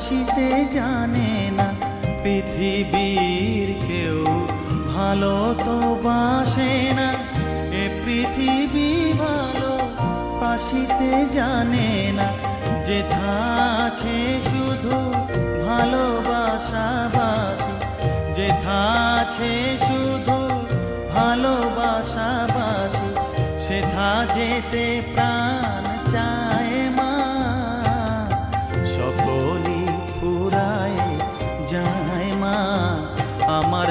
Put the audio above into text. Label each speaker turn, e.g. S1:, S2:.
S1: বাসিতে জানে না, পৃথিবীর কেউ ভালো তো বাসে না। এ পৃথিবী ভালো বাসিতে জানে না, যেথা আছে শুধু ভালোবাসাবাসি, যেথা আছে শুধু ভালোবাসাবাসি, সেথা যেতে প্রাণ চায় মা। সকলই ফুরায় যায় মা, আমার